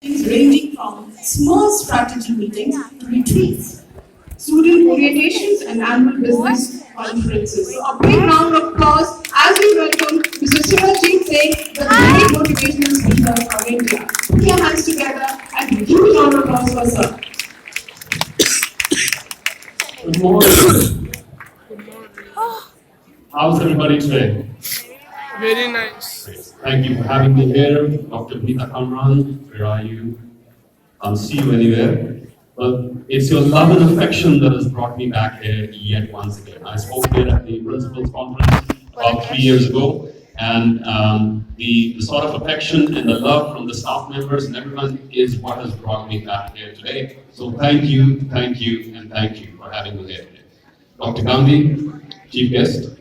Things ranging from small strategy meetings to retreats, student orientations, and annual business conferences. So, a big round of applause as we welcome Mr. Simarjeet Singh, the great motivational speaker from India. Put your hands together and a huge round of applause for sir. Good morning. How's everybody today? Very nice. Great. Thank you for having me here. Dr. Bita Kamran, where are you? Can't see you anywhere. But it's your love and affection that has brought me back here yet once again. I spoke here at the Principals Conference about 3 years ago, and the sort of affection and the love from the staff members and everyone is what has brought me back here today. So thank you, and thank you for having me here today. Dr. Gandhi, Chief Guest,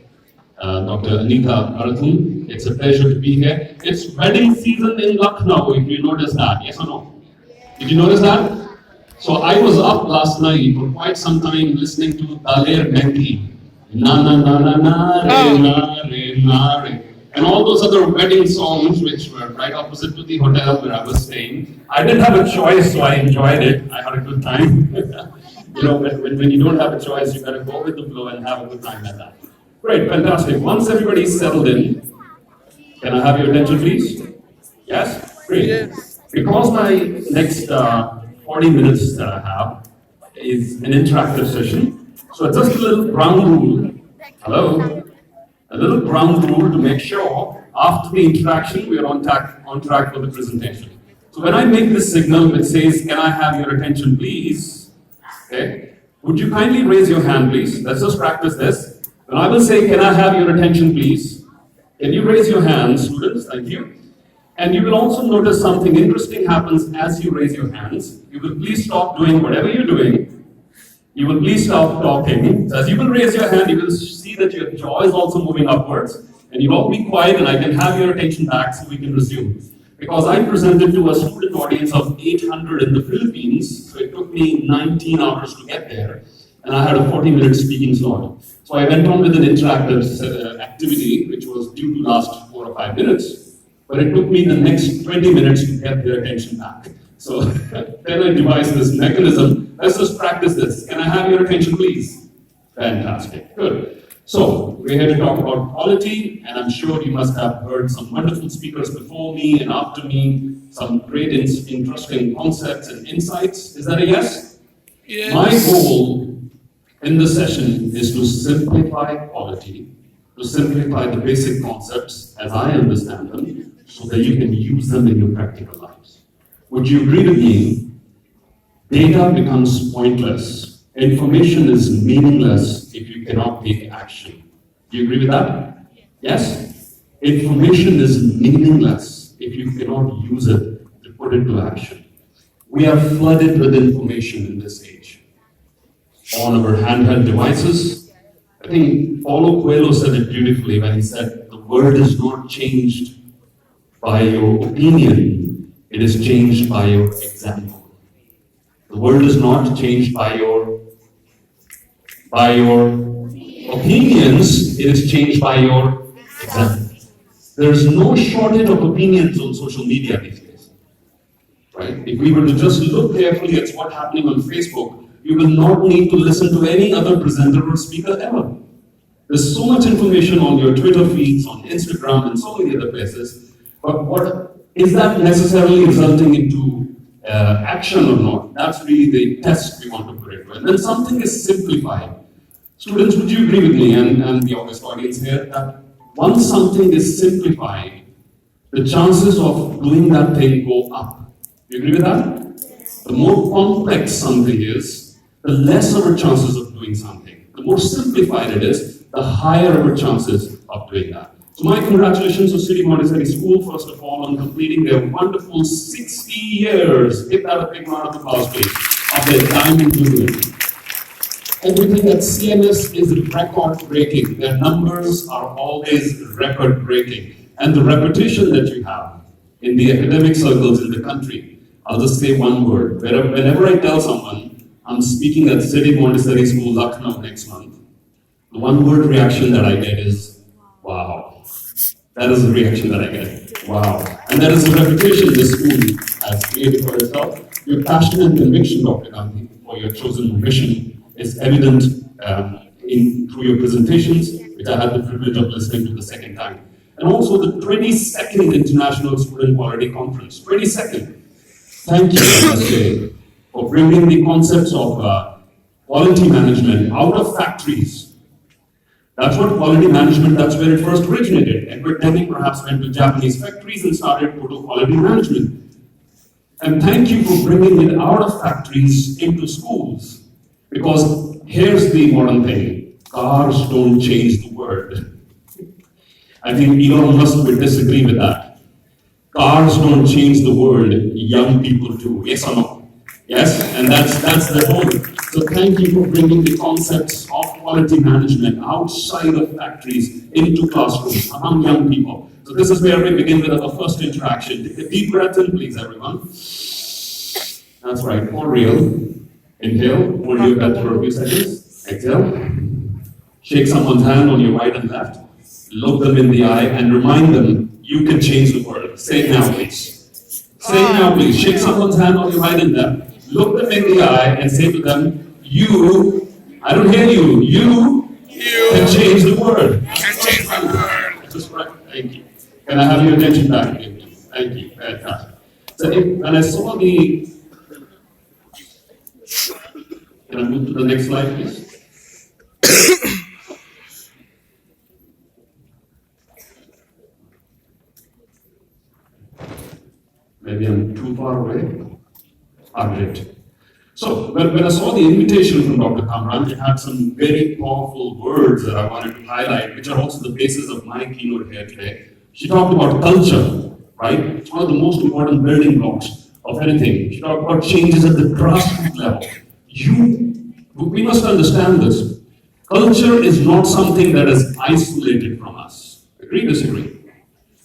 Dr. Anita Arathun, it's a pleasure to be here. It's wedding season in Lucknow, if you noticed that, yes or no? Did you notice that? So I was up last night for quite some time listening to Daler Mehndi, na na na na na re, and all those other wedding songs which were right opposite to the hotel where I was staying. I didn't have a choice, so I enjoyed it. I had a good time. You know, when you don't have a choice, you gotta go with the flow and have a good time at that. Great, fantastic. Once everybody's settled in, can I have your attention, please? Yes? Great. Yes. Because my next 40 minutes that I have is an interactive session, so just a little ground rule. Hello? A little ground rule to make sure after the interaction we are on track for the presentation. So when I make this signal which says, can I have your attention, please? Okay. Would you kindly raise your hand, please? Let's just practice this. When I will say, can I have your attention, please? Can you raise your hands, students? Thank you. And you will also notice something interesting happens as you raise your hands. You will please stop doing whatever you're doing. You will please stop talking. So as you will raise your hand, you will see that your jaw is also moving upwards. And you all be quiet and I can have your attention back so we can resume. Because I presented to a student audience of 800 in the Philippines, so it took me 19 hours to get there. And I had a 40-minute speaking slot. So I went on with an interactive activity, which was due to last 4 or 5 minutes. But it took me the next 20 minutes to get their attention back. So then I devised this mechanism. Let's just practice this. Can I have your attention, please? Fantastic. Good. So we're here to talk about quality, and I'm sure you must have heard some wonderful speakers before me and after me, some great interesting concepts and insights. Is that a yes? Yes. My goal in this session is to simplify quality, to simplify the basic concepts as I understand them, so that you can use them in your practical lives. Would you agree with me? Data becomes pointless. Information is meaningless if you cannot take action. Do you agree with that? Yes? Information is meaningless if you cannot use it to put it to action. We are flooded with information in this age. On our handheld devices. I think Paulo Coelho said it beautifully when he said, the world is not changed by your opinion, it is changed by your example. The world is not changed by your opinions, it is changed by your example. There is no shortage of opinions on social media these days. Right? If we were to just look carefully at what's happening on Facebook, you will not need to listen to any other presenter or speaker ever. There's so much information on your Twitter feeds, on Instagram, and so many other places. But what is that necessarily resulting into action or not? That's really the test we want to put it to. And then something is simplified. Students, would you agree with me and the August audience here that once something is simplified, the chances of doing that thing go up? Do you agree with that? The more complex something is, the less our chances of doing something. The more simplified it is, the higher our chances of doing that. So my congratulations to City Montessori School, first of all, on completing their wonderful 60 years. Give that a big round of applause, please, of their diamond jubilee. Everything at CMS is record-breaking. Their numbers are always record-breaking. And the reputation that you have in the academic circles in the country, I'll just say one word. Whenever I tell someone I'm speaking at City Montessori School, Lucknow next month, the one-word reaction that I get is, wow. That is the reaction that I get. Wow. And that is the reputation this school has created for itself. Your passion and conviction, Dr. Gandhi, for your chosen mission is evident through your presentations, which I had the privilege of listening to the second time. And also the 22nd International Student Quality Conference. 22nd. Thank you, I must say, for bringing the concepts of quality management out of factories. That's what quality management, that's where it first originated. Edward Deming perhaps went to Japanese factories and started total quality management. And thank you for bringing it out of factories into schools. Because here's the modern thing, cars don't change the world. I think Elon Musk would disagree with that. Cars don't change the world, young people do. Yes or no? Yes? And that's the whole. So thank you for bringing the concepts of quality management outside of factories into classrooms among young people. So this is where we begin with our first interaction. Take a deep breath in, please, everyone. That's right, for real. Inhale, hold your breath for a few seconds. Exhale. Shake someone's hand on your right and left. Look them in the eye and remind them you can change the world. Say it now, please. Say it now, please. Shake someone's hand on your right and left. Look them in the eye and say to them, you, I don't hear you, you can change the world. Can change the world. That's right. Thank you. Can I have your attention back again? Thank you. Fantastic. So when I saw the, can I move to the next slide, please? Maybe I'm too far away. Great. So when I saw the invitation from Dr. Kamran, it had some very powerful words that I wanted to highlight, which are also the basis of my keynote here today. She talked about culture, right? It's one of the most important building blocks of anything. She talked about changes at the grassroots level. We must understand this. Culture is not something that is isolated from us. Agree, disagree?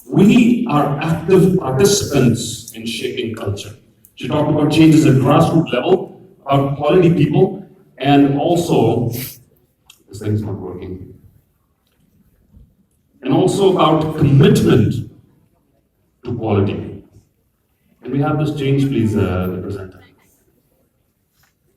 We are active participants in shaping culture. She talked about changes at grassroots level, about quality people, and also, this thing's not working, and also about commitment to quality. Can we have this change, please, the presenter?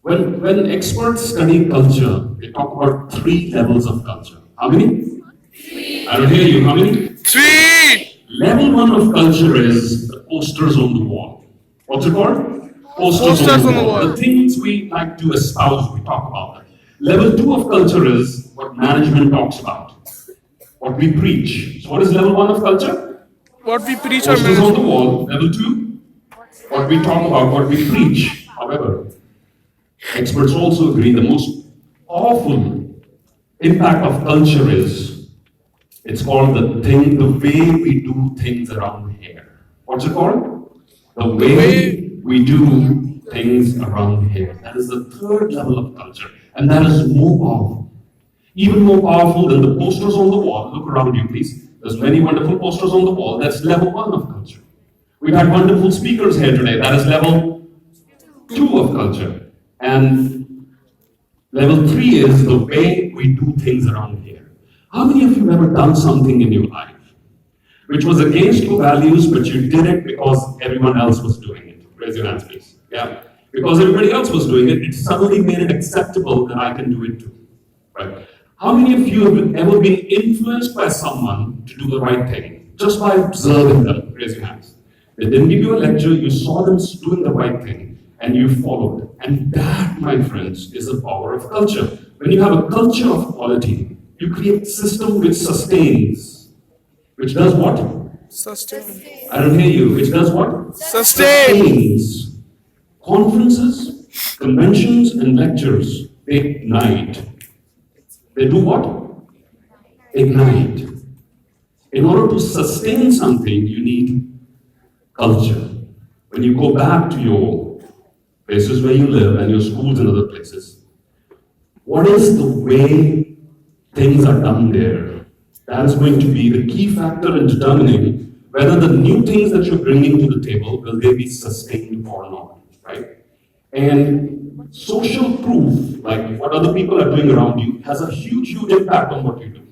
When experts study culture, they talk about 3 levels of culture. How many? 3. I don't hear you. How many? 3. Level 1 of culture is the posters on the wall. What's it called? Posters on the wall. The things we like to espouse, we talk about that. Level 2 of culture is what management talks about, what we preach. So what is level 1 of culture? What we preach or Posters on manage. the wall. Level 2, what we talk about, what we preach. However, experts also agree the most powerful impact of culture is, it's called the way we do things around here. What's it called? The way we do things around here. That is the 3rd level of culture. And that is more powerful. Even more powerful than the posters on the wall. Look around you, please. There's many wonderful posters on the wall. That's level 1 of culture. We've had wonderful speakers here today. That is level 2 of culture. And level 3 is the way we do things around here. How many of you have ever done something in your life which was against your values, but you did it because everyone else was doing it? Raise your hands, please. Yeah. Because everybody else was doing it, it suddenly made it acceptable that I can do it too. Right? How many of you have ever been influenced by someone to do the right thing? Just by observing them? Raise your hands. They didn't give you a lecture, you saw them doing the right thing, and you followed. And that, my friends, is the power of culture. When you have a culture of quality, you create a system which sustains. Which does what? Sustain. I don't hear you. Which does what? Sustain. Sustains. Conferences, conventions, and lectures, they ignite. They do what? Ignite. In order to sustain something, you need culture. When you go back to your places where you live and your schools and other places, what is the way things are done there? That is going to be the key factor in determining whether the new things that you're bringing to the table, will they be sustained or not, right? And social proof, like what other people are doing around you, has a huge impact on what you do.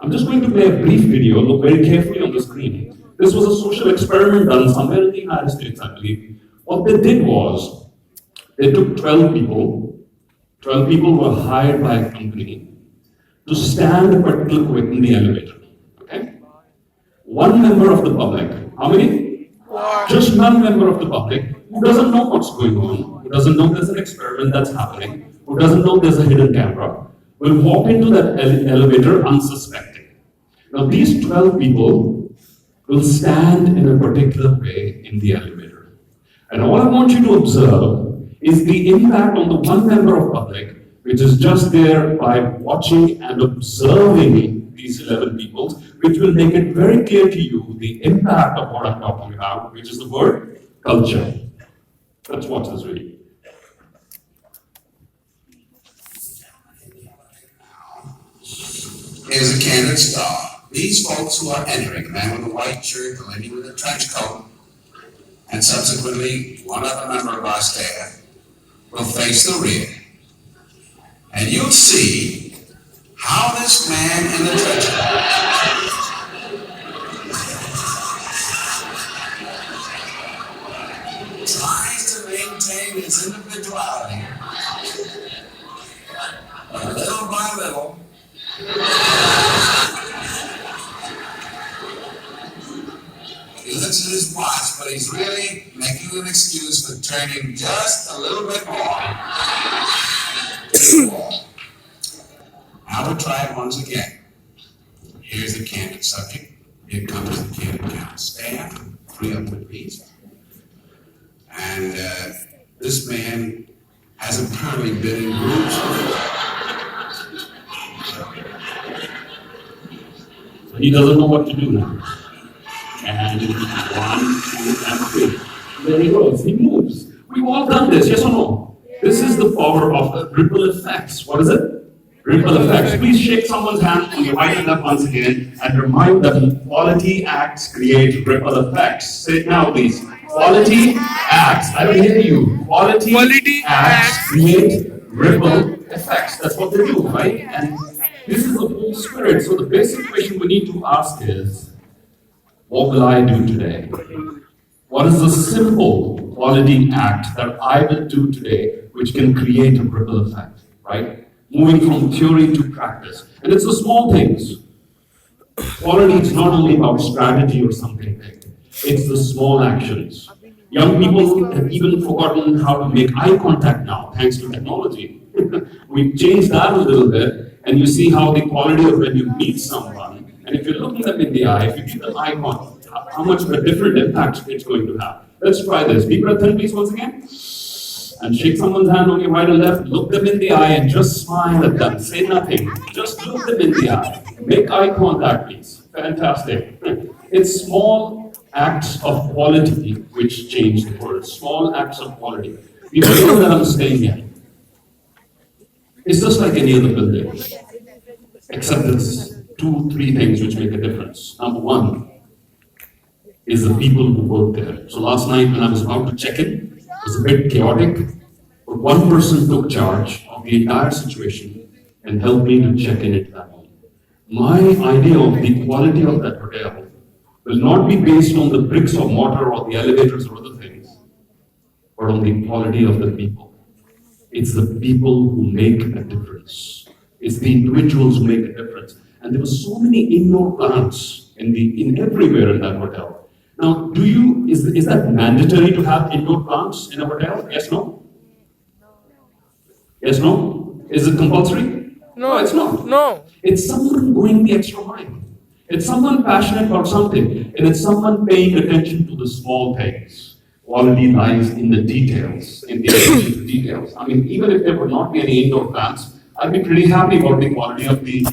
I'm just going to play a brief video. Look very carefully on the screen. This was a social experiment done somewhere in the United States, I believe. What they did was, they took 12 people. 12 people were hired by a company to stand a particular way in the elevator. Okay? One member of the public, how many? Just one member of the public who doesn't know what's going on, who doesn't know there's an experiment that's happening, who doesn't know there's a hidden camera, will walk into that elevator unsuspecting. Now, these 12 people will stand in a particular way in the elevator. And all I want you to observe is the impact on the one member of public, which is just there by watching and observing these 11 people, which will make it very clear to you the impact of what I'm talking about, which is the word culture. Let's watch this video. Here's a candid star. These folks who are entering, the man with the white shirt, the lady with the trench coat, and subsequently one other member of our staff, will face the rear. And you'll see how this man in the trench coat tries to maintain his individuality. But little by little, he looks at his watch, but he's really making an excuse for turning just a little bit more. I will try it once again. Here's the candid subject. Here comes the candid count. Stand, 3 up with peace. And this man has apparently been in groups. He doesn't know what to do now. And 1, 2, and 3. There he goes. He moves. We've all done this, yes or no? This is the power of the ripple effects. What is it? Ripple effects. Please shake someone's hand on your right hand up once again and remind them quality acts create ripple effects. Say it now, please. Quality acts. I don't hear you. Quality acts create ripple effects. That's what they do, right? And this is the whole spirit. So the basic question we need to ask is, what will I do today? What is the simple quality act that I will do today which can create a ripple effect, right? Moving from theory to practice. And it's the small things. Quality is not only about strategy or something big. It's the small actions. Young people have even forgotten how to make eye contact now, thanks to technology. We changed that a little bit, and you see how the quality of when you meet someone, and if you're looking them in the eye, if you give them eye contact, how much of a different impact it's going to have. Let's try this. Deep breath in, please, once again. And shake someone's hand on your right or left, look them in the eye and just smile at them. Say nothing. Just look them in the eye. Make eye contact, please. Fantastic. It's small acts of quality which change the world. Small acts of quality. You know that I'm staying here. It's just like any other building. Except there's 2, 3 things which make a difference. Number 1 is the people who work there. So last night when I was about to check in, it was a bit chaotic, but one person took charge of the entire situation and helped me to check in at that home. My idea of the quality of that hotel will not be based on the bricks or mortar or the elevators or other things, but on the quality of the people. It's the people who make a difference. It's the individuals who make a difference. And there were so many indoor plants in everywhere in that hotel. Now, is that mandatory to have indoor plants in a hotel? Yes, no? Yes, no? Is it compulsory? No, it's not. No. It's someone going the extra mile. It's someone passionate about something, and it's someone paying attention to the small things. Quality lies in the details, in the attention to details. I mean, even if there would not be any indoor plants, I'd be pretty happy about the quality of the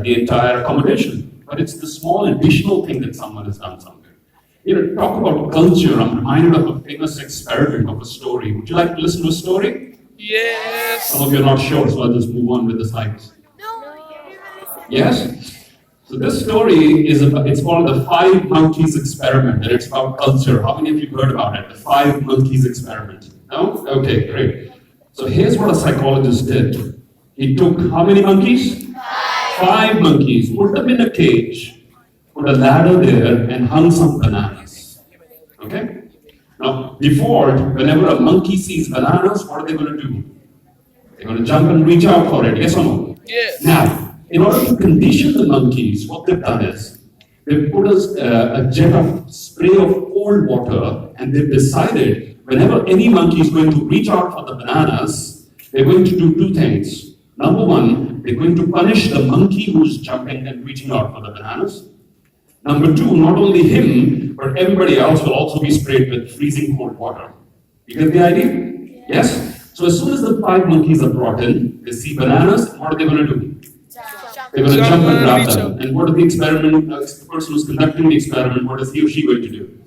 entire accommodation. But it's the small additional thing that someone has done something. You know, talk about culture. I'm reminded of a famous experiment of a story. Would you like to listen to a story? Yes. Some of you are not sure, so I'll just move on with the slides. Yes? So this story it's called the 5 Monkeys Experiment, and it's about culture. How many of you heard about it? The 5 Monkeys Experiment. No? Okay, great. So here's what a psychologist did. He took how many monkeys? 5 monkeys, put them in a cage, put a ladder there and hung some bananas. Okay? Now, default, whenever a monkey sees bananas, what are they going to do? They're going to jump and reach out for it, yes or no? Yes. Now, in order to condition the monkeys, what they've done is, they've put a jet of spray of cold water, and they've decided whenever any monkey is going to reach out for the bananas, they're going to do two things. Number one, they're going to punish the monkey who's jumping and reaching out for the bananas. Number two, not only him, but everybody else will also be sprayed with freezing cold water. You get the idea? Yes? So as soon as the 5 monkeys are brought in, they see bananas, what are they going to do? They're going to jump and grab them. And what is the experiment, the person who's conducting the experiment, what is he or she going to do?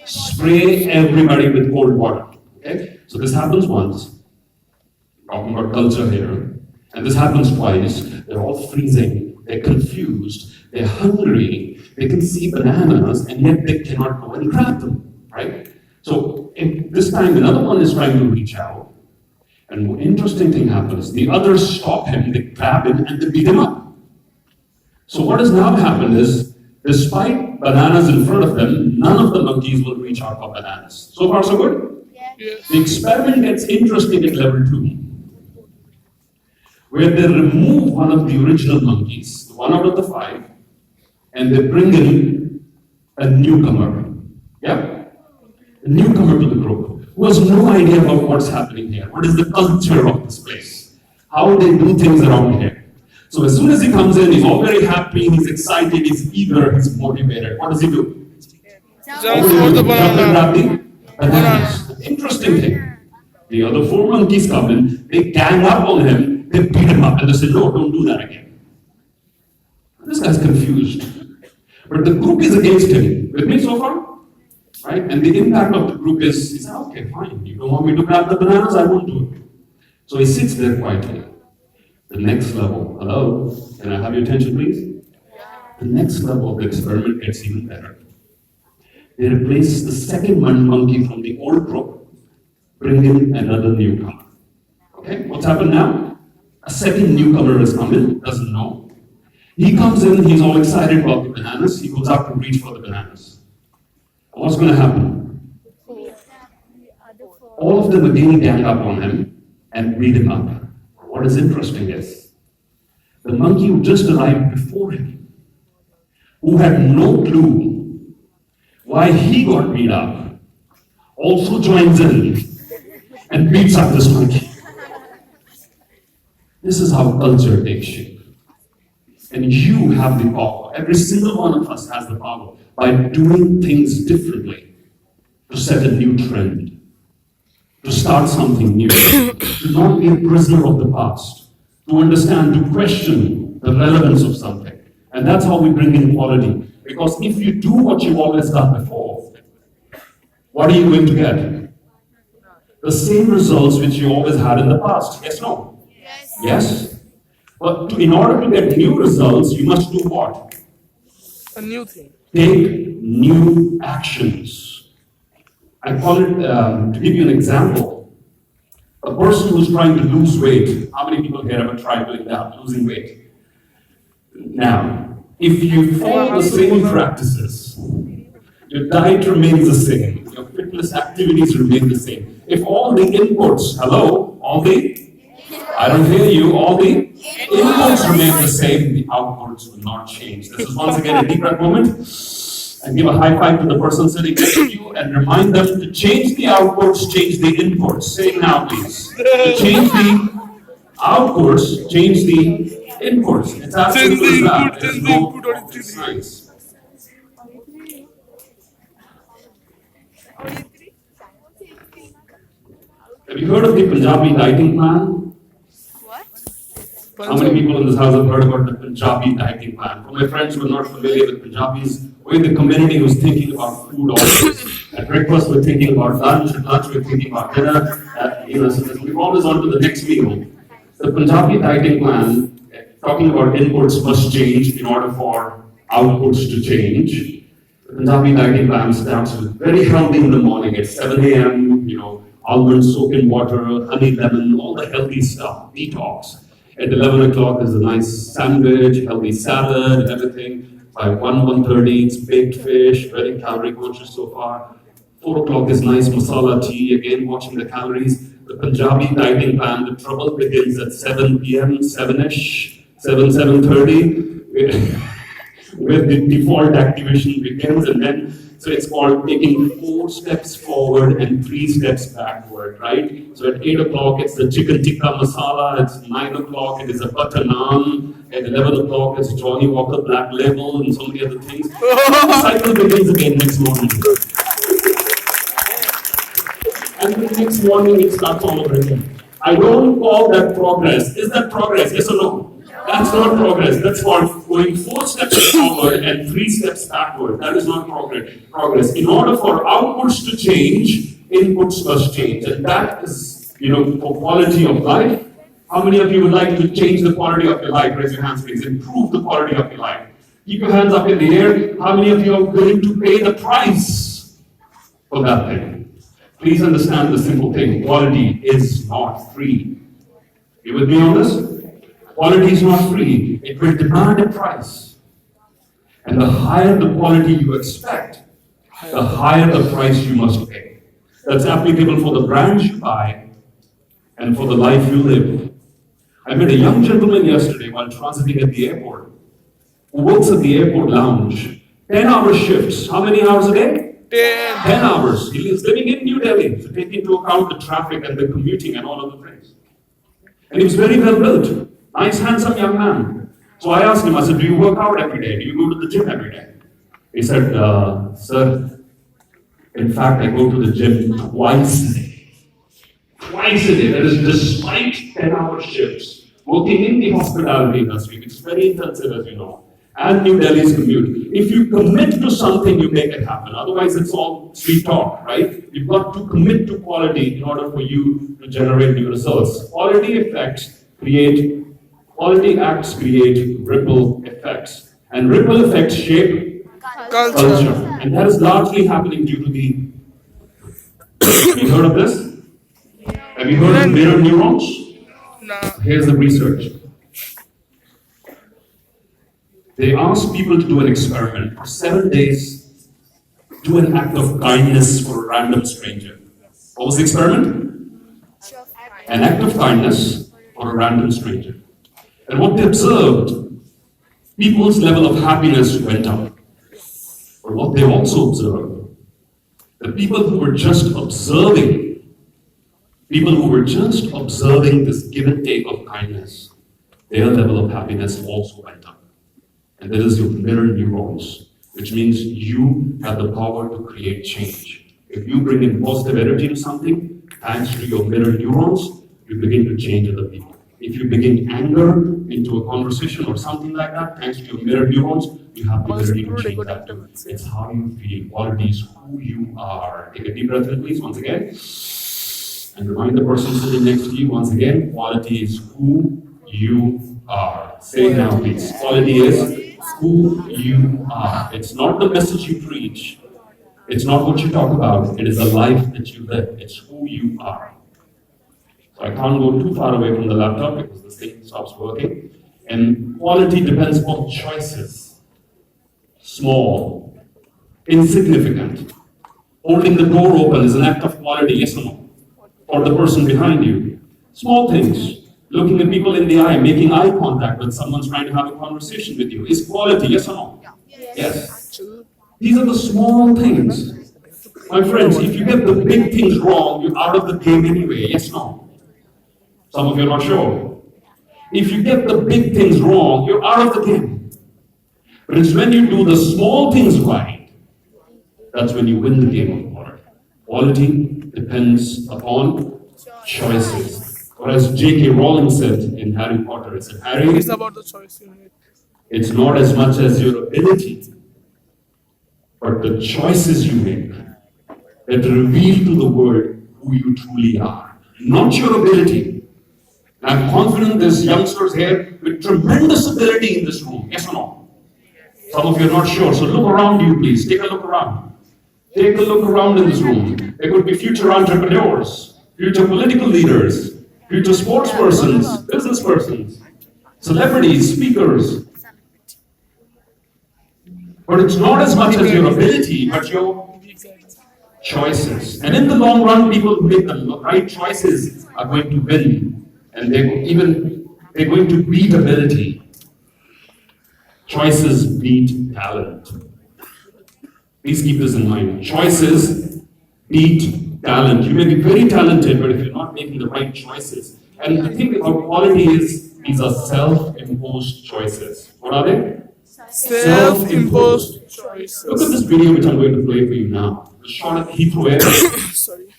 Spray everybody with cold water. Okay? So this happens once. Talking about culture here. And this happens twice. They're all freezing. They're confused. They're hungry. They can see bananas, and yet they cannot go and grab them. Right? So this time, another one is trying to reach out. And an interesting thing happens. The others stop him, they grab him, and they beat him up. So what has now happened is, despite bananas in front of them, none of the monkeys will reach out for bananas. So far, so good? Yes. The experiment gets interesting at level 2, where they remove one of the original monkeys, one out of the 5, and they bring in a newcomer. Yeah? A newcomer to the group, who has no idea about what's happening here. What is the culture of this place? How they do things around here. So as soon as he comes in, he's all very happy, he's excited, he's eager, he's motivated. What does he do? Jump for the banana. Bananas. Interesting thing. The other 4 monkeys come in, they gang up on him, they beat him up, and they say, no, don't do that again. This guy's confused. But the group is against him. With me so far? Right? And the impact of the group is, he said, okay, fine, you don't want me to grab the bananas, I won't do it. So he sits there quietly. The next level, hello, can I have your attention please? The next level of the experiment gets even better. They replace the second monkey from the old group, bring in another newcomer. Okay, what's happened now? A second newcomer has come in, doesn't know. He comes in, he's all excited about the bananas, he goes out to reach for the bananas. What's going to happen? All of them again gang up on him and beat him up. What is interesting is, the monkey who just arrived before him, who had no clue why he got beat up, also joins in and beats up this monkey. This is how culture takes shape. And you have the power. Every single one of us has the power by doing things differently to set a new trend, to start something new, to not be a prisoner of the past, to understand, to question the relevance of something. And that's how we bring in quality. Because if you do what you've always done before, what are you going to get? The same results which you always had in the past. Yes, no? Yes? But in order to get new results, you must do what? A new thing. Take new actions. I call it, to give you an example, a person who's trying to lose weight. How many people here ever tried doing that, losing weight? Now, if you follow the same practices, your diet remains the same, your fitness activities remain the same. If all the inputs, hello, all the, I don't hear you, all the inputs remain the same, the outputs will not change. This is once again a deep breath moment. And give a high five to the person sitting next to you and remind them to change the outputs, change the inputs. Say it now, please. To change the outputs, change the inputs. It's as simple as that. There's no rocket science. Have you heard of the Punjabi dieting plan? How many people in this house have heard about the Punjabi dieting plan? For my friends who are not familiar with Punjabis, we're in the community who's thinking about food always. At breakfast, we're thinking about lunch. At lunch, we're thinking about dinner. So we've always on to the next meal. The Punjabi dieting plan, talking about inputs must change in order for outputs to change. The Punjabi dieting plan starts with very healthy in the morning at 7 a.m., almonds soaked in water, honey, lemon, all the healthy stuff, detox. At 11 o'clock, there's a nice sandwich, healthy salad, and everything. By 1:30, it's baked fish, very calorie conscious so far. 4 o'clock is nice masala tea, again watching the calories. The Punjabi dieting plan, the trouble begins at 7 p.m., 7-ish, 7:30. Where the default activation begins, and then so it's called taking 4 steps forward and 3 steps backward, right? So at 8 o'clock it's the chicken tikka masala, it's 9 o'clock it is a butter naan, at 11 o'clock it's Johnny Walker Black Label and so many other things. The cycle begins again next morning. And the next morning it starts all over again. I don't call that progress. Is that progress? Yes or no? That's not progress. That's called going 4 steps forward and 3 steps backward. That is not progress. In order for outputs to change, inputs must change. And that is, for quality of life. How many of you would like to change the quality of your life? Raise your hands, please. Improve the quality of your life. Keep your hands up in the air. How many of you are willing to pay the price for that thing? Please understand the simple thing. Quality is not free. You with me on this? Quality is not free. It will demand a price. And the higher the quality you expect, the higher the price you must pay. That's applicable for the brands you buy and for the life you live. I met a young gentleman yesterday while transiting at the airport who works at the airport lounge. 10-hour shifts. How many hours a day? 10 hours. He is living in New Delhi, so take into account the traffic and the commuting and all of the things. And he was very well built. Nice, handsome young man. So I asked him, I said, do you work out every day? Do you go to the gym every day? He said, sir, in fact, I go to the gym twice a day. Twice a day. That is despite 10-hour shifts. Working in the hospitality industry, which is very intensive, as you know. And New Delhi's commute. If you commit to something, you make it happen. Otherwise, it's all sweet talk, right? You've got to commit to quality in order for you to generate new results. Quality acts create ripple effects. And ripple effects shape culture. And that is largely happening due to the... Have you heard of this? Have you heard of mirror neurons? No. Here's the research. They asked people to do an experiment for 7 days, do an act of kindness for a random stranger. What was the experiment? An act of kindness for a random stranger. And what they observed, people's level of happiness went up. But what they also observed, the people who were just observing this give and take of kindness, their level of happiness also went up. And that is your mirror neurons, which means you have the power to create change. If you bring in positive energy to something, thanks to your mirror neurons, you begin to change other people. If you begin anger into a conversation or something like that, thanks to your mirror neurons, you have the ability to change that too. It's how you feel. Quality is who you are. Take a deep breath in, please, once again. And remind the person sitting next to you, once again, quality is who you are. Say it now, please. Quality is who you are. It's not the message you preach. It's not what you talk about. It is the life that you live. It's who you are. So I can't go too far away from the laptop because this thing stops working. And quality depends on choices. Small, insignificant. Holding the door open is an act of quality, yes or no? For the person behind you. Small things. Looking at people in the eye, making eye contact when someone's trying to have a conversation with you is quality, yes or no? Yes. These are the small things. My friends, if you get the big things wrong, you're out of the game anyway, yes or no? Some of you are not sure. If you get the big things wrong, you're out of the game. But it's when you do the small things right, that's when you win the game of quality. Quality depends upon choices. Or as J.K. Rowling said in Harry Potter, it said, Harry, It's about the choice you make. it's not as much as your ability, but the choices you make that reveal to the world who you truly are. Not your ability. I'm confident there's youngsters here with tremendous ability in this room. Yes or no? Some of you are not sure, so look around you, please. Take a look around. Take a look around in this room. There could be future entrepreneurs, future political leaders, future sports persons, business persons, celebrities, speakers. But it's not as much as your ability, but your choices. And in the long run, people who make the right choices are going to win. And they're going to beat ability. Choices beat talent. Please keep this in mind. Choices beat talent. You may be very talented, but if you're not making the right choices. And the thing about quality is, these are self-imposed choices. What are they? Self-imposed choices. Look at this video which I'm going to play for you now. The shot at Heathrow Airport. Sorry.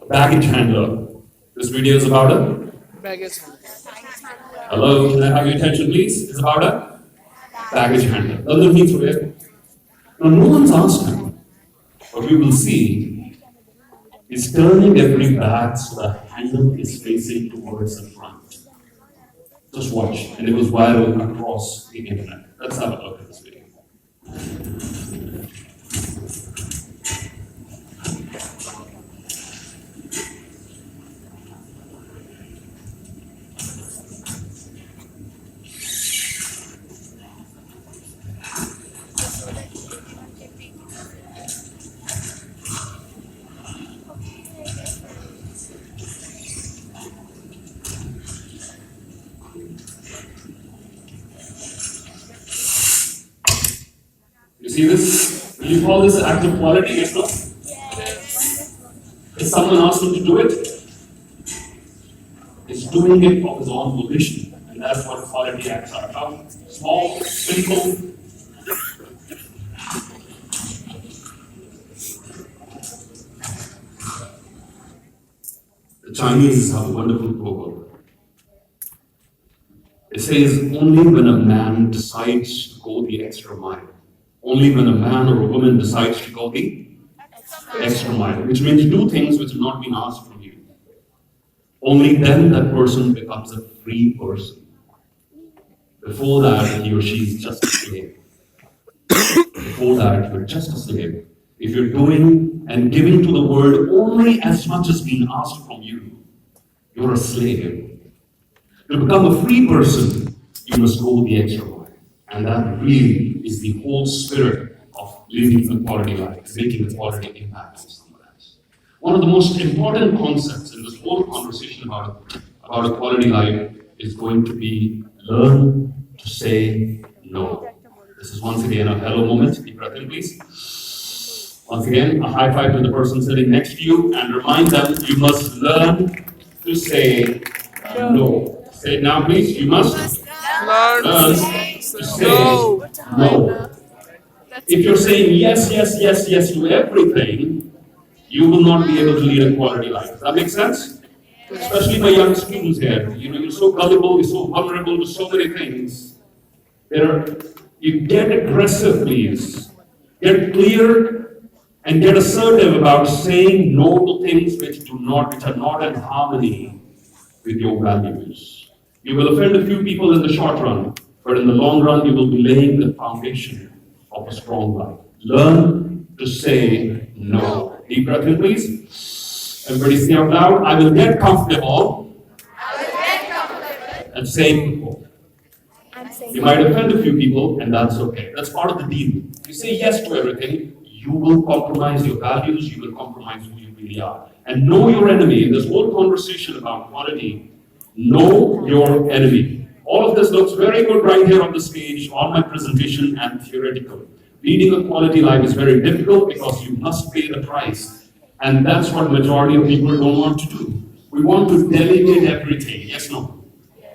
Baggage handler. This video is about a Baggage. hello, can I have your attention please? It's about a baggage handler. London Heathrow Airport. Now no one's asked him. What we will see is turning every bag so the handle is facing towards the front. Just watch, and it was viral across the internet. Let's have a look at this video. You see this? Will you call this active quality? Yes, no? If someone asked him to do it, he's doing it of his own volition. And that's what quality acts are about. Small, simple. The Chinese have a wonderful proverb. It says, only when a man decides to go the extra mile, only when a man or a woman decides to go the extra mile, which means do things which have not been asked from you, only then that person becomes a free person. Before that, he or she is just a slave. Before that, you're just a slave. If you're doing and giving to the world only as much as being asked from you, you're a slave. To become a free person, you must go the extra mile. And that really is the whole spirit of living a quality life, making a quality impact on someone else. One of the most important concepts in this whole conversation about a quality life is going to be learn to say no. This is once again a hello moment. Deep breath in, please. Once again, a high five to the person sitting next to you and remind them you must learn to say no. Say it now, please. You must learn to say no. If you're saying yes, yes, yes, yes to everything, you will not be able to lead a quality life. Does that make sense? Especially my young students here. You're so gullible, you're so vulnerable to so many things. You get aggressive, please. Get clear and get assertive about saying no to things which are not in harmony with your values. You will offend a few people in the short run, but in the long run, you will be laying the foundation of a strong life. Learn to say no. Deep breath in, please. Everybody say out loud, I will get comfortable and saying no. You might offend a few people, and that's okay. That's part of the deal. If you say yes to everything, you will compromise your values, you will compromise who you really are. And know your enemy. In this whole conversation about quality, know your enemy. All of this looks very good right here on the stage, on my presentation, and theoretical. Leading a quality life is very difficult because you must pay the price. And that's what majority of people don't want to do. We want to delegate everything. Yes, no?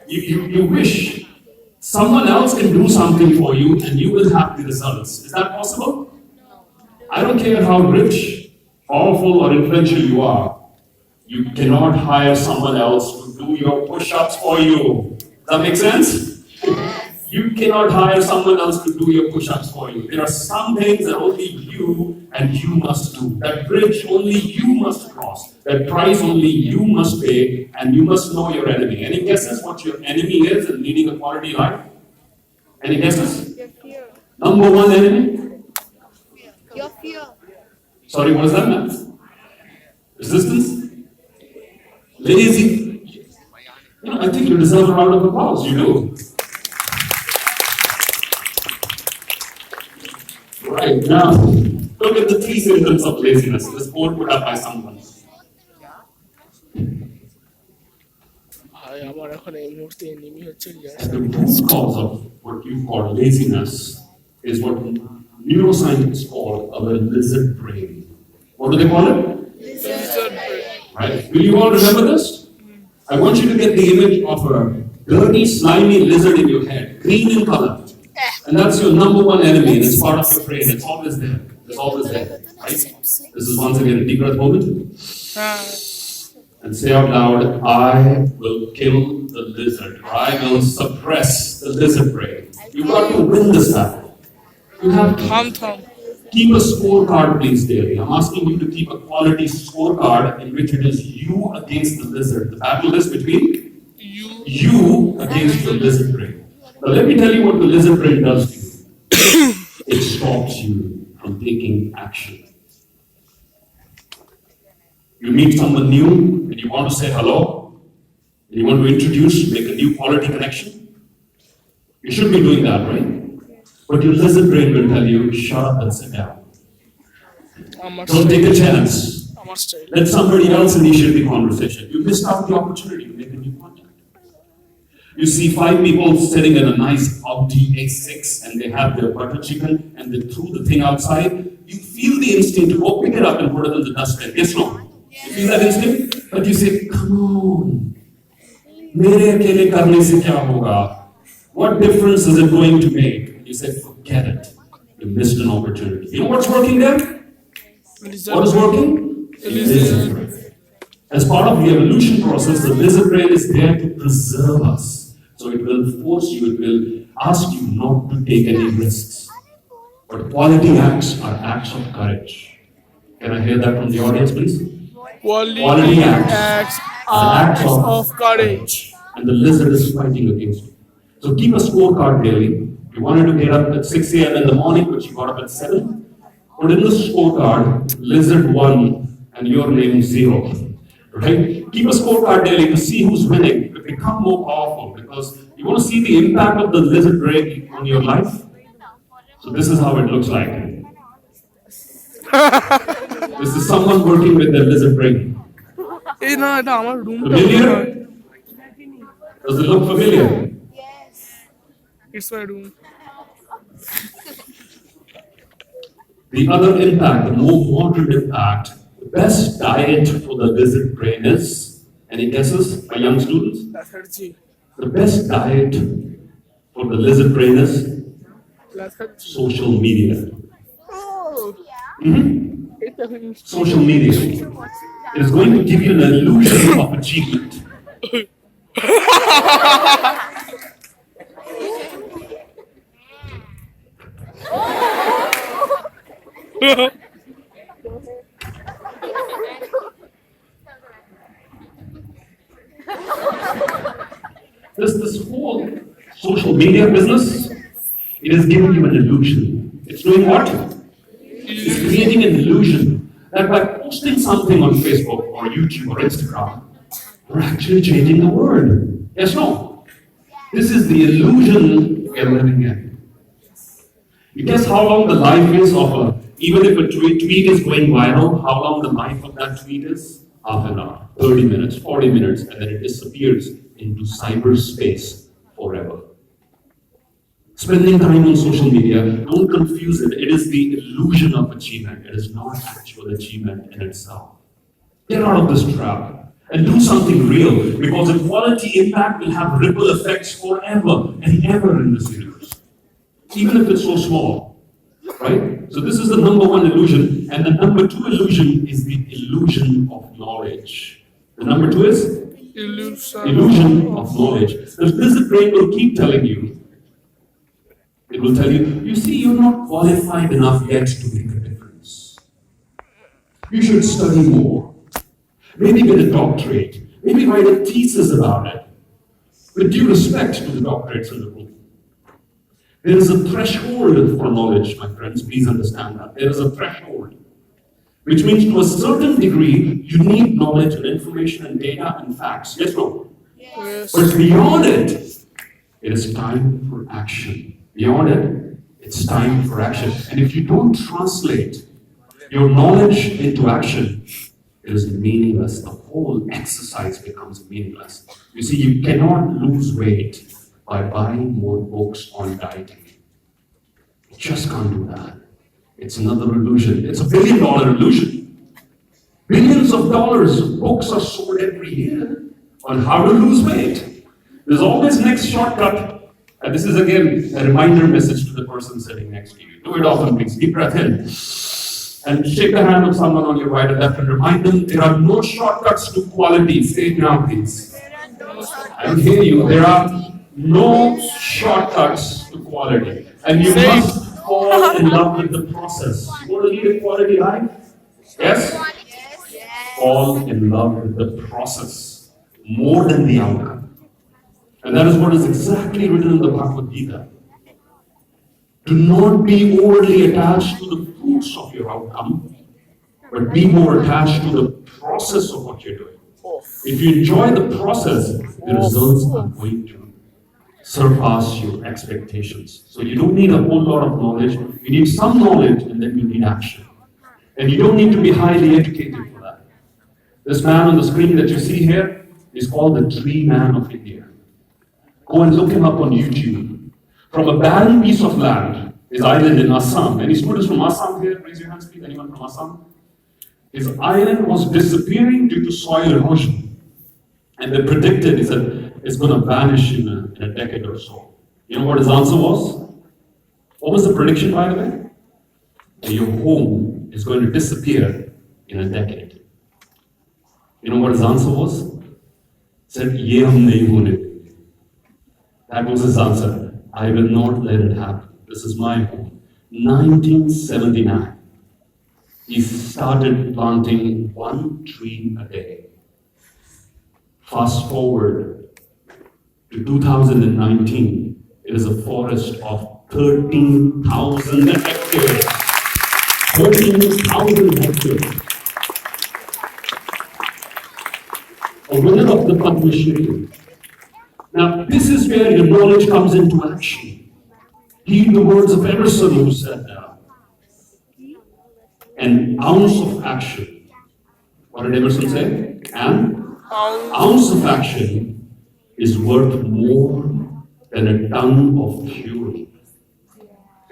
You wish someone else can do something for you and you will have the results. Is that possible? I don't care how rich, powerful, or influential you are. You cannot hire someone else to do your push-ups for you. Does that make sense? You cannot hire someone else to do your push-ups for you. There are some things that only you and you must do. That bridge only you must cross. That price only you must pay, and you must know your enemy. Any guesses what your enemy is in leading a quality life? Any guesses? Your fear. Number one enemy? Your fear. Sorry, what does that mean? Resistance? Lazy? I think you deserve a round of applause. You do. Right, now, look at the three symptoms of laziness. This quote put up by someone. ভাই আমার এখন এই মুহূর্তে enemy হচ্ছে And the root cause of what you call laziness is what neuroscientists call a lizard brain. What do they call it? Right? Will you all remember this? I want you to get the image of a dirty, slimy lizard in your head, green in color. And that's your number one enemy, and it's part of your brain. It's always there. It's always there. Right? This is once again a deep breath moment. And say out loud, I will kill the lizard, or I will suppress the lizard brain. You've got to win this battle. You have to. থাম Keep a scorecard, please, daily. I'm asking you to keep a quality scorecard in which it is you against the lizard. The battle is between you against the lizard brain. Now, let me tell you what the lizard brain does to you. It stops you from taking action. You meet someone new and you want to say hello, and you want to introduce, make a new quality connection. You should be doing that, right? But your lizard brain will tell you, shut up and sit down. Don't take a chance. আমার style Let somebody else initiate the conversation. You missed out the opportunity to make a new contact. You see 5 people sitting in a nice Audi A6 and they have their butter chicken and they threw the thing outside. You feel the instinct to go pick it up and put it in the dustbin. Yes, no? You feel that instinct? But you say, come on. Mere akele karne se kya hoga? What difference is it going to make? You say, forget it. You missed an opportunity. You know what's working there? What is working? The lizard brain. As part of the evolution process, the lizard brain is there to preserve us. So it will force you, it will ask you not to take any risks. But quality acts are acts of courage. Can I hear that from the audience, please? quality acts are acts of courage. And the lizard is fighting against you. So keep a scorecard daily. You wanted to get up at 6 a.m. in the morning, but you got up at 7. Put in the scorecard, lizard 1 and your name 0. Right? Keep a scorecard daily to see who's winning, to become more powerful, because you want to see the impact of the lizard brain on your life. So this is how it looks like. This is someone working with their lizard brain. এই না এটা আমার রুমটা Familiar? Does it look familiar? It's my room The other impact, the more modern impact, the best diet for the lizard brain is, any guesses by young students? লাথার্জি The best diet for the lizard brain is লাথার্জি social media. এটা Social media. It is going to give you an illusion of achievement. This whole social media business, it is giving you an illusion. It's doing what? It's creating an illusion that by posting something on Facebook or YouTube or Instagram, we're actually changing the world. Yes, no? This is the illusion we're living in. You guess how long the life is of even if a tweet is going viral, how long the life of that tweet is? Half an hour, 30 minutes, 40 minutes, and then it disappears into cyberspace forever. Spending time on social media, don't confuse it. It is the illusion of achievement. It is not actual achievement in itself. Get out of this trap and do something real, because the quality impact will have ripple effects forever and ever in this universe, even if it's so small. Right? So this is the number one illusion, and the number 2 illusion is the illusion of knowledge. The number 2 is illusion of knowledge. The lizard brain will keep telling you. It will tell you, you see, you're not qualified enough yet to make a difference. You should study more. Maybe get a doctorate. Maybe write a thesis about it. With due respect to the doctorates in the room. There is a threshold for knowledge, my friends. Please understand that. There is a threshold. Which means to a certain degree, you need knowledge and information and data and facts. Yes, no? Yes. But beyond it, it is time for action. Beyond it, It's time for action. And if you don't translate your knowledge into action, it is meaningless. The whole exercise becomes meaningless. You see, you cannot lose weight by buying more books on dieting. You just can't do that. It's another illusion. It's a billion-dollar illusion. Billions of dollars of books are sold every year on how to lose weight. There's always next shortcut. And this is again a reminder message to the person sitting next to you. Do it often, please. Deep breath in. And shake the hand of someone on your right and left and remind them there are no shortcuts to quality. Say it now, please. I hear you. There are no shortcuts to quality. And you must fall in love with the process. You want to lead a quality life? Yes? Fall in love with the process more than the outcome. And that is what is exactly written in the Bhagavad Gita. Do not be overly attached to the fruits of your outcome, but be more attached to the process of what you're doing. If you enjoy the process, the results are going to surpass your expectations. So you don't need a whole lot of knowledge. You need some knowledge and then you need action. And you don't need to be highly educated for that. This man on the screen that you see here is called the Tree Man of India. Go and look him up on YouTube. From a barren piece of land, his island in Assam. Any students from Assam here? Raise your hands, please. Anyone from Assam? His island was disappearing due to soil erosion. And they predicted, he said, it's going to vanish in a decade or so. You know what his answer was? What was the prediction, by the way? That your home is going to disappear in a decade. You know what his answer was? He said, Ye hum nahi hone denge. That was his answer. I will not let it happen. This is my home. 1979. He started planting 1 tree a day. Fast forward to 2019, it is a forest of 13,000 hectares. 13,000 hectares. A winner of the Padma. Now, this is where your knowledge comes into action. Heed the words of Emerson, who said, an ounce of action. What did Emerson say? An ounce of action is worth more than a ton of fury.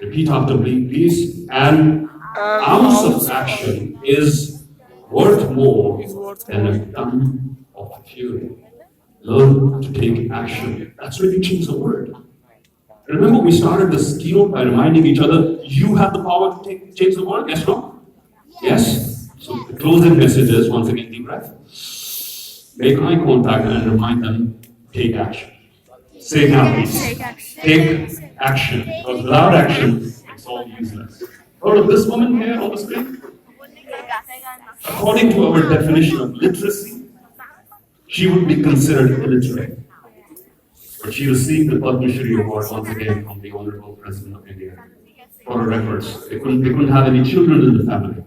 Repeat after me, please. An ounce of action is worth more than a ton of fury. Learn to take action. That's when you change the world. Remember, we started this keynote by reminding each other, you have the power to change the world, yes or no? Yes? So the closing message is, once again, deep breath. Make eye contact and remind them, take action. Say it now, please. Take action. Because without action, it's all useless. Heard of this woman here on the screen? According to our definition of literacy, she would be considered illiterate. But she received the Padma Shri Award once again from the Honorable President of India for her efforts. They couldn't have any children in the family.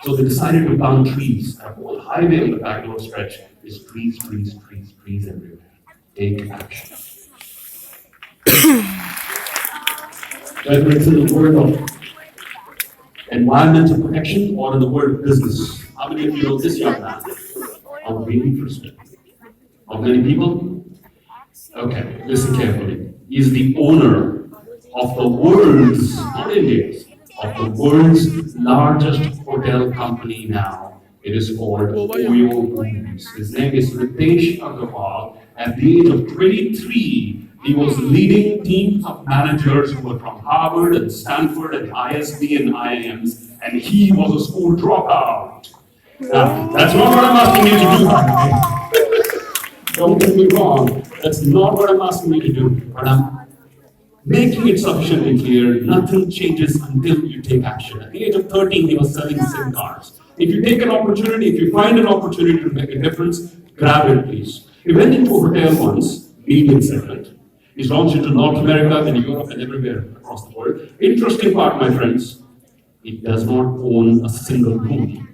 So they decided to plant trees. A whole highway on the Bangalore stretch is trees, trees, trees, trees everywhere. Take action. Whether it's in the word of environmental protection or in the word of business. How many of you know this young man? I'm really interested. How many people? Okay, listen carefully. He is the owner of the world's, not India's, of the world's largest hotel company now. It is called Oyo Rooms. His name is Ritesh Agarwal. At the age of 23, he was leading teams of managers who were from Harvard and Stanford and ISB and IIMs, and he was a school dropout. Now, that's not what I'm asking you to do, by the way. Don't get me wrong. That's not what I'm asking you to do. But I'm making it sufficiently clear, nothing changes until you take action. At the age of 13, he was selling SIM cards. If you take an opportunity, if you find an opportunity to make a difference, grab it, please. He went into a hotel once, medium segment. He's launched into North America and Europe and everywhere across the world. Interesting part, my friends, he does not own a single room.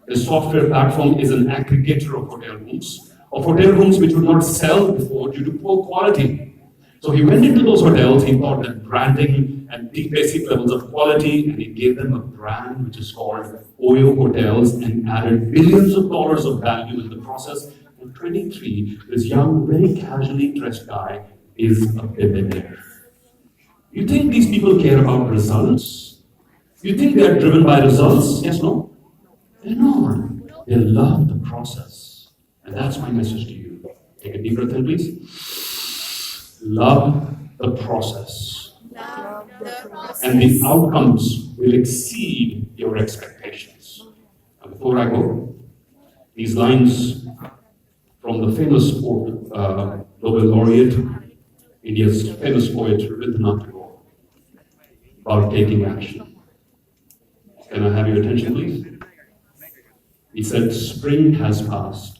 His software platform is an aggregator of hotel rooms which would not sell before due to poor quality. So he went into those hotels, he thought that branding and the basic levels of quality, and he gave them a brand which is called Oyo Hotels and added billions of dollars of value in the process. At 23, this young, very casually dressed guy is a billionaire. You think these people care about results? You think they are driven by results? Yes, no? They're not. They love the process. And that's my message to you. Take a deep breath in, please. Love the process. And the outcomes will exceed your expectations. And before I go, these lines from the famous Nobel laureate, India's famous poet, Rabindranath Tagore, about taking action. Can I have your attention, please? He said, spring has passed.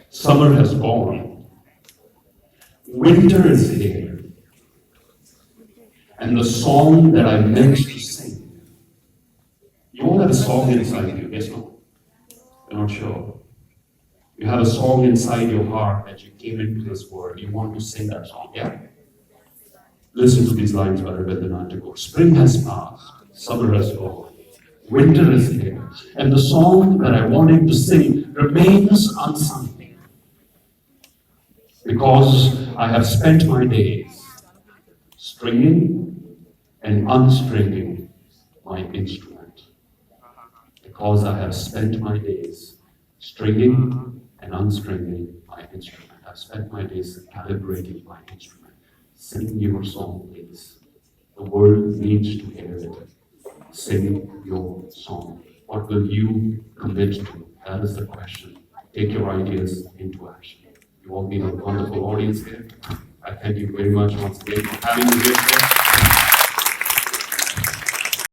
Summer has gone. Winter is here. And the song that I meant to sing. You all have a song inside you, yes or no? You're not sure. You have a song inside your heart that you came into this world. You want to sing that song, yeah? Listen to these lines by Rabindranath Tagore. Spring has passed, summer has gone, winter is here, and the song that I wanted to sing remains unsung. Because I have spent my days stringing and unstringing my instrument. Because I have spent my days stringing and unstringing my instrument. I've spent my days calibrating my instrument. Sing your song, please. The world needs to hear it. Sing your song. What will you commit to? That is the question. Take your ideas into action. You've all been a wonderful audience here. I thank you very much once again for having me here today.